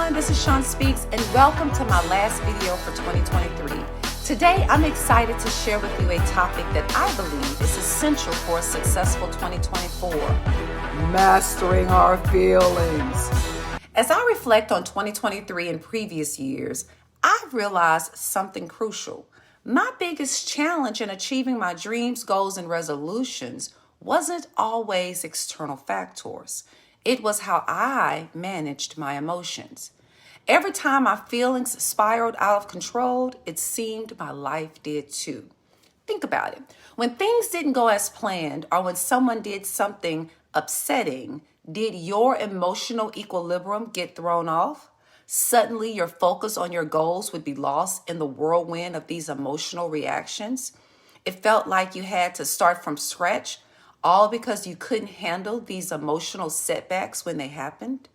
everyone, this is Sean Speaks and welcome to my last video for 2023. Today, I'm excited to share with you a topic that I believe is essential for a successful 2024. Mastering our feelings. As I reflect on 2023 and previous years, I've realized something crucial. My biggest challenge in achieving my dreams, goals, and resolutions wasn't always external factors. It was how I managed my emotions. Every time my feelings spiraled out of control, it seemed my life did too. Think about it. When things didn't go as planned or when someone did something upsetting, did your emotional equilibrium get thrown off? Suddenly, your focus on your goals would be lost in the whirlwind of these emotional reactions. It felt like you had to start from scratch, all because you couldn't handle these emotional setbacks when they happened.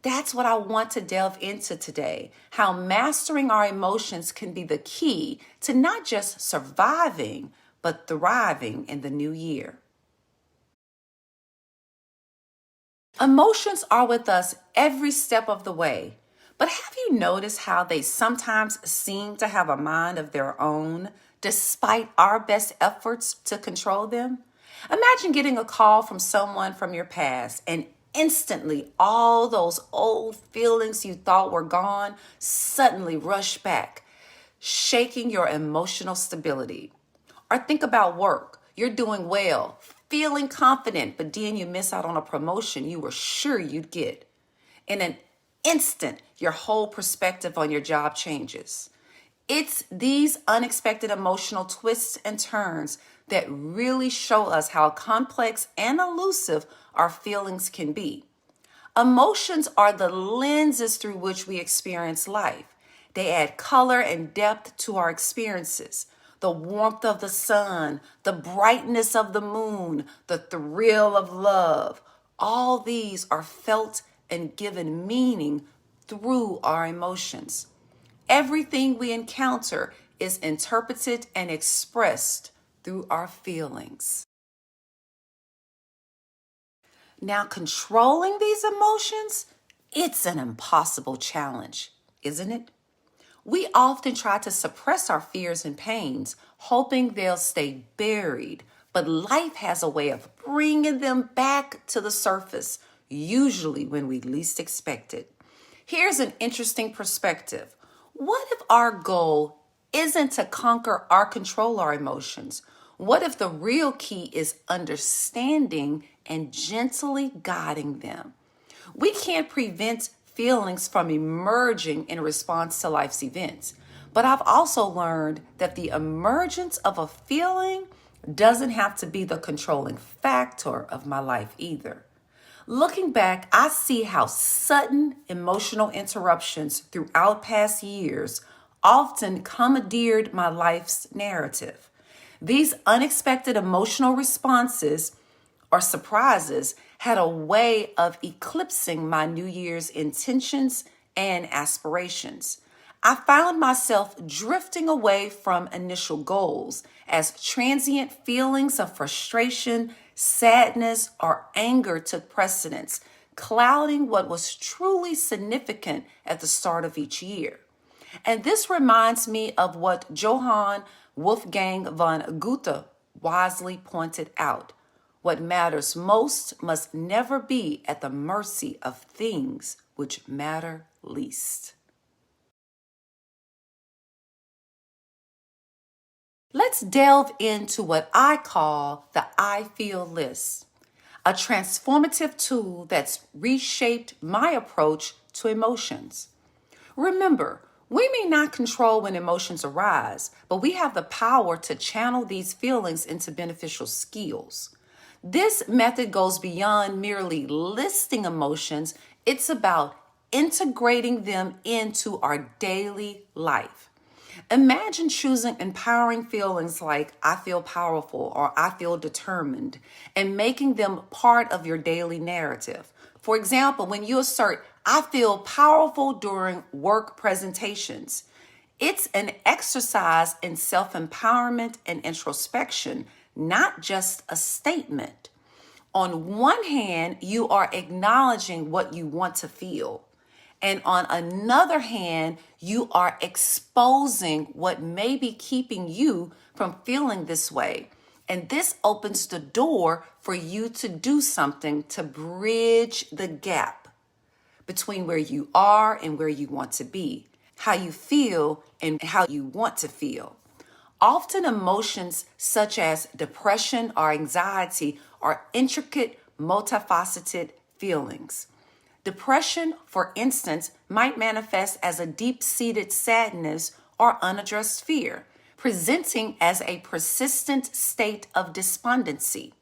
That's what I want to delve into today, how mastering our emotions can be the key to not just surviving, but thriving in the new year. Emotions are with us every step of the way, but have you noticed how they sometimes seem to have a mind of their own, despite our best efforts to control them? Imagine getting a call from someone from your past and instantly all those old feelings you thought were gone suddenly rush back, shaking your emotional stability. Or think about work. You're doing well, feeling confident, but then you miss out on a promotion you were sure you'd get. In an instant, your whole perspective on your job changes. It's these unexpected emotional twists and turns that really show us how complex and elusive our feelings can be. Emotions are the lenses through which we experience life. They add color and depth to our experiences. The warmth of the sun, the brightness of the moon, the thrill of love. All these are felt and given meaning through our emotions. Everything we encounter is interpreted and expressed through our feelings. Now, controlling these emotions, it's an impossible challenge, isn't it? We often try to suppress our fears and pains, hoping they'll stay buried, but life has a way of bringing them back to the surface, usually when we least expect it. Here's an interesting perspective. What if our goal isn't to conquer or control our emotions? What if the real key is understanding and gently guiding them? We can't prevent feelings from emerging in response to life's events, but I've also learned that the emergence of a feeling doesn't have to be the controlling factor of my life either. Looking back, I see how sudden emotional interruptions throughout past years often commandeered my life's narrative. These unexpected emotional responses or surprises had a way of eclipsing my New Year's intentions and aspirations. I found myself drifting away from initial goals as transient feelings of frustration, sadness, or anger took precedence, clouding what was truly significant at the start of each year. And this reminds me of what Johann Wolfgang von Goethe wisely pointed out. What matters most must never be at the mercy of things which matter least. Let's delve into what I call the I Feel List, a transformative tool that's reshaped my approach to emotions. Remember, we may not control when emotions arise, but we have the power to channel these feelings into beneficial skills. This method goes beyond merely listing emotions. It's about integrating them into our daily life. Imagine choosing empowering feelings like I feel powerful or I feel determined and making them part of your daily narrative. For example, when you assert, I feel powerful during work presentations, it's an exercise in self-empowerment and introspection, not just a statement. On one hand, you are acknowledging what you want to feel. And on another hand, you are exposing what may be keeping you from feeling this way. And this opens the door for you to do something to bridge the gap between where you are and where you want to be, how you feel and how you want to feel. Often emotions such as depression or anxiety are intricate, multifaceted feelings. Depression, for instance, might manifest as a deep-seated sadness or unaddressed fear, presenting as a persistent state of despondency.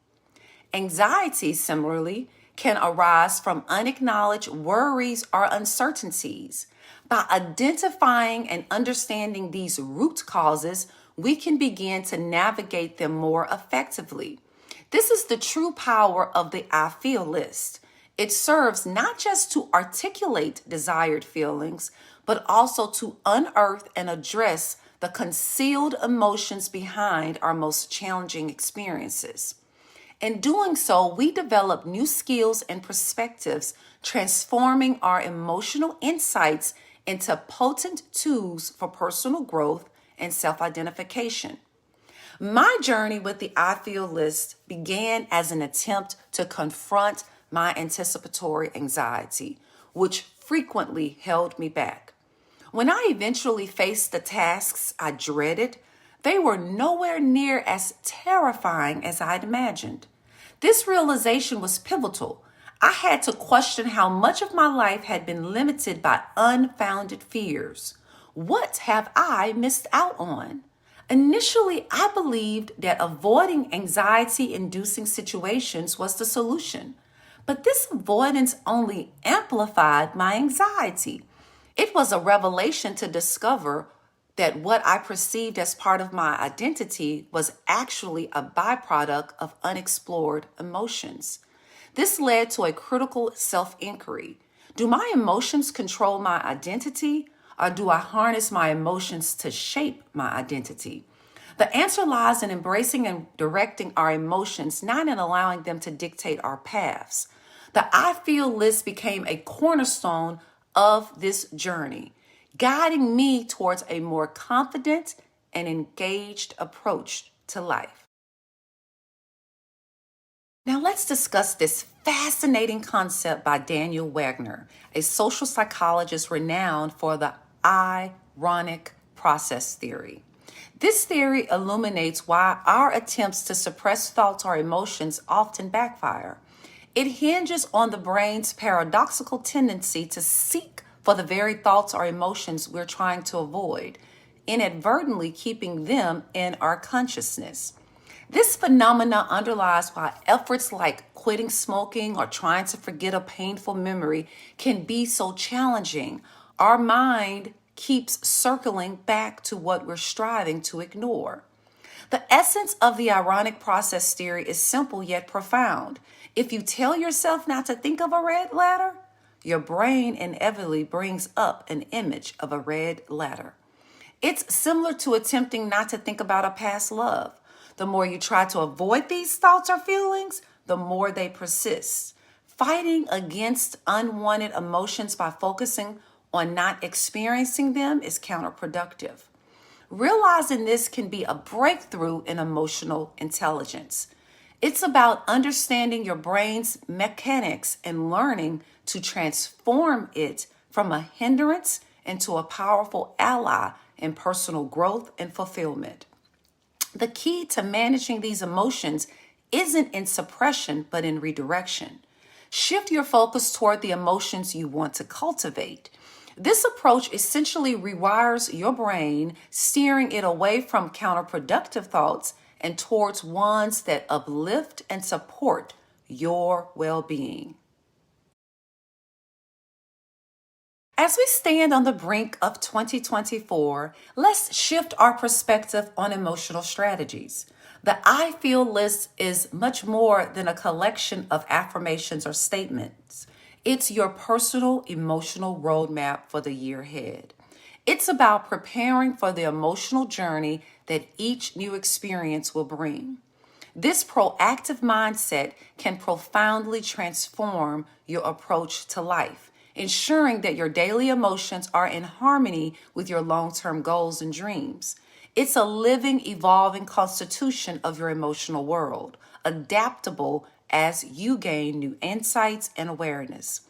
Anxiety, similarly, can arise from unacknowledged worries or uncertainties. By identifying and understanding these root causes, we can begin to navigate them more effectively. This is the true power of the I feel list. It serves not just to articulate desired feelings, but also to unearth and address the concealed emotions behind our most challenging experiences. In doing so, we develop new skills and perspectives, transforming our emotional insights into potent tools for personal growth and self-identification. My journey with the I Feel list began as an attempt to confront my anticipatory anxiety, which frequently held me back. When I eventually faced the tasks I dreaded, they were nowhere near as terrifying as I'd imagined. This realization was pivotal. I had to question how much of my life had been limited by unfounded fears. What have I missed out on? Initially, I believed that avoiding anxiety-inducing situations was the solution, but this avoidance only amplified my anxiety. It was a revelation to discover that what I perceived as part of my identity was actually a byproduct of unexplored emotions. This led to a critical self-inquiry. Do my emotions control my identity, or do I harness my emotions to shape my identity? The answer lies in embracing and directing our emotions, not in allowing them to dictate our paths. The I Feel list became a cornerstone of this journey, guiding me towards a more confident and engaged approach to life. Now let's discuss this fascinating concept by Daniel Wagner, a social psychologist renowned for the ironic process theory. This theory illuminates why our attempts to suppress thoughts or emotions often backfire. It hinges on the brain's paradoxical tendency to seek for the very thoughts or emotions we're trying to avoid, inadvertently keeping them in our consciousness. This phenomena underlies why efforts like quitting smoking or trying to forget a painful memory can be so challenging. Our mind keeps circling back to what we're striving to ignore. The essence of the ironic process theory is simple yet profound. If you tell yourself not to think of a red ladder, your brain inevitably brings up an image of a red ladder. It's similar to attempting not to think about a past love. The more you try to avoid these thoughts or feelings, the more they persist. Fighting against unwanted emotions by focusing on not experiencing them is counterproductive. Realizing this can be a breakthrough in emotional intelligence. It's about understanding your brain's mechanics and learning to transform it from a hindrance into a powerful ally in personal growth and fulfillment. The key to managing these emotions isn't in suppression, but in redirection. Shift your focus toward the emotions you want to cultivate. This approach essentially rewires your brain, steering it away from counterproductive thoughts and towards ones that uplift and support your well-being. As we stand on the brink of 2024, let's shift our perspective on emotional strategies. The I Feel list is much more than a collection of affirmations or statements. It's your personal emotional roadmap for the year ahead. It's about preparing for the emotional journey that each new experience will bring. This proactive mindset can profoundly transform your approach to life, ensuring that your daily emotions are in harmony with your long-term goals and dreams. It's a living, evolving constitution of your emotional world, adaptable as you gain new insights and awareness.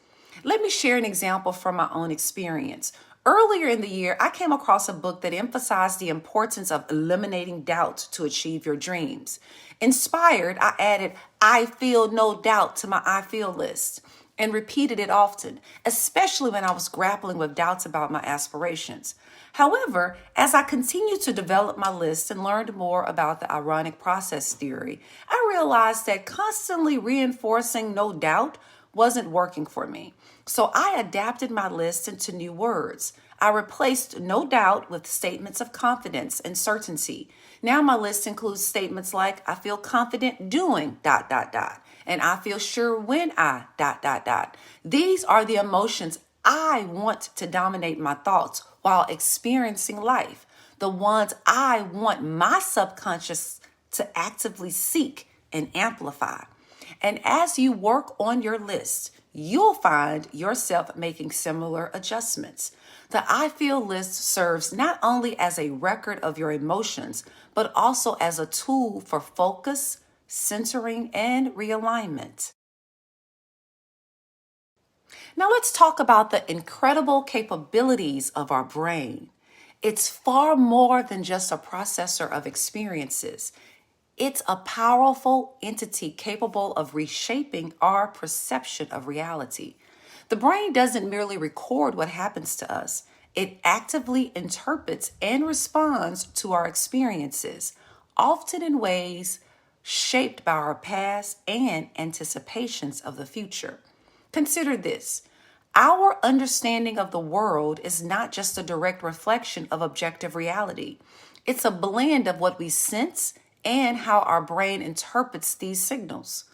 Let me share an example from my own experience. Earlier in the year, I came across a book that emphasized the importance of eliminating doubt to achieve your dreams. Inspired, I added, "I feel no doubt" to my "I feel" list and repeated it often, especially when I was grappling with doubts about my aspirations. However, as I continued to develop my list and learned more about the ironic process theory, I realized that constantly reinforcing no doubt wasn't working for me. So I adapted my list into new words. I replaced no doubt with statements of confidence and certainty. Now my list includes statements like, "I feel confident doing ... and "I feel sure when I ... These are the emotions I want to dominate my thoughts while experiencing life, the ones I want my subconscious to actively seek and amplify. And as you work on your list, you'll find yourself making similar adjustments. The "I feel" list serves not only as a record of your emotions, but also as a tool for focus, centering, and realignment. Now let's talk about the incredible capabilities of our brain. It's far more than just a processor of experiences. It's a powerful entity capable of reshaping our perception of reality. The brain doesn't merely record what happens to us, it actively interprets and responds to our experiences, often in ways shaped by our past and anticipations of the future. Consider this. Our understanding of the world is not just a direct reflection of objective reality. It's a blend of what we sense and how our brain interprets these signals.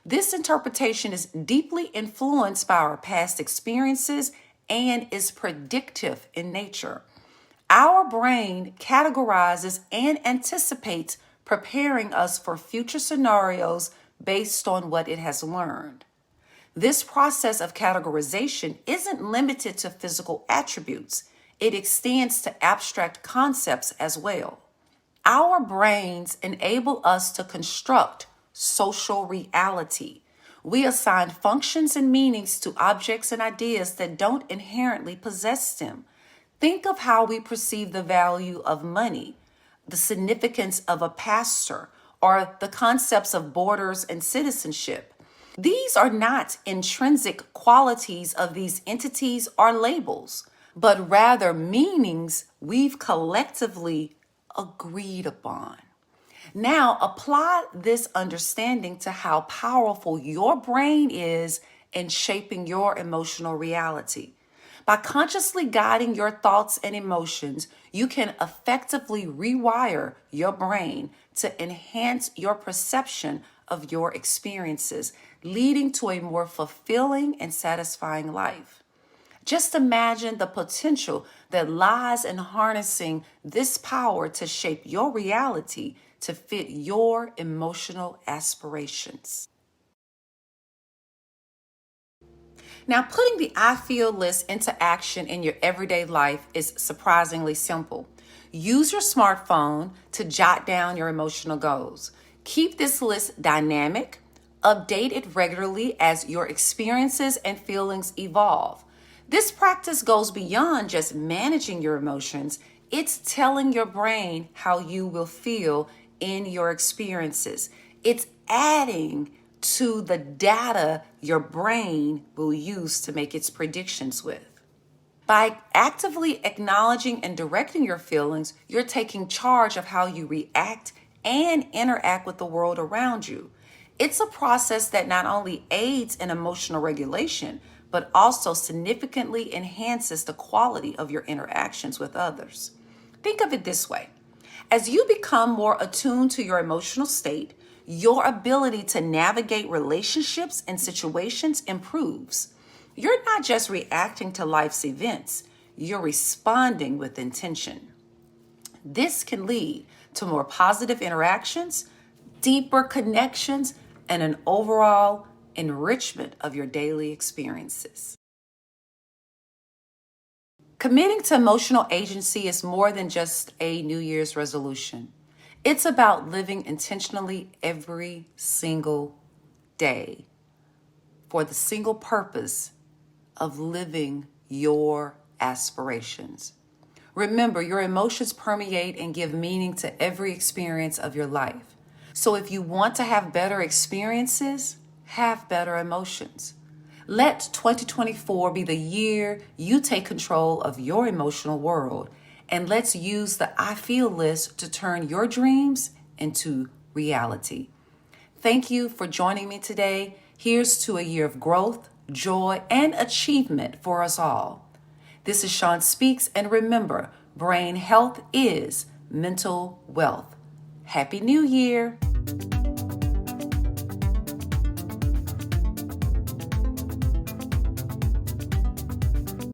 This interpretation is deeply influenced by our past experiences and is predictive in nature. Our brain categorizes and anticipates, preparing us for future scenarios based on what it has learned. This process of categorization isn't limited to physical attributes. It extends to abstract concepts as well. Our brains enable us to construct social reality. We assign functions and meanings to objects and ideas that don't inherently possess them. Think of how we perceive the value of money, the significance of a pastor, or the concepts of borders and citizenship. These are not intrinsic qualities of these entities or labels, but rather meanings we've collectively agreed upon. Now, apply this understanding to how powerful your brain is in shaping your emotional reality. By consciously guiding your thoughts and emotions, you can effectively rewire your brain to enhance your perception of your experiences, leading to a more fulfilling and satisfying life. Just imagine the potential that lies in harnessing this power to shape your reality to fit your emotional aspirations. Now, putting the "I feel" list into action in your everyday life is surprisingly simple. Use your smartphone to jot down your emotional goals. Keep this list dynamic, update it regularly as your experiences and feelings evolve. This practice goes beyond just managing your emotions, it's telling your brain how you will feel in your experiences. It's adding to the data your brain will use to make its predictions with. By actively acknowledging and directing your feelings, you're taking charge of how you react and interact with the world around you. It's a process that not only aids in emotional regulation, but also significantly enhances the quality of your interactions with others. Think of it this way. As you become more attuned to your emotional state, your ability to navigate relationships and situations improves. You're not just reacting to life's events, you're responding with intention. This can lead to more positive interactions, deeper connections, and an overall enrichment of your daily experiences. Committing to emotional agency is more than just a New Year's resolution. It's about living intentionally every single day for the single purpose of living your aspirations. Remember, your emotions permeate and give meaning to every experience of your life. So if you want to have better experiences, have better emotions. Let 2024 be the year you take control of your emotional world, and let's use the I Feel list to turn your dreams into reality. Thank you for joining me today. Here's to a year of growth, joy, and achievement for us all. This is Sean Speaks, and remember, brain health is mental wealth. Happy New Year!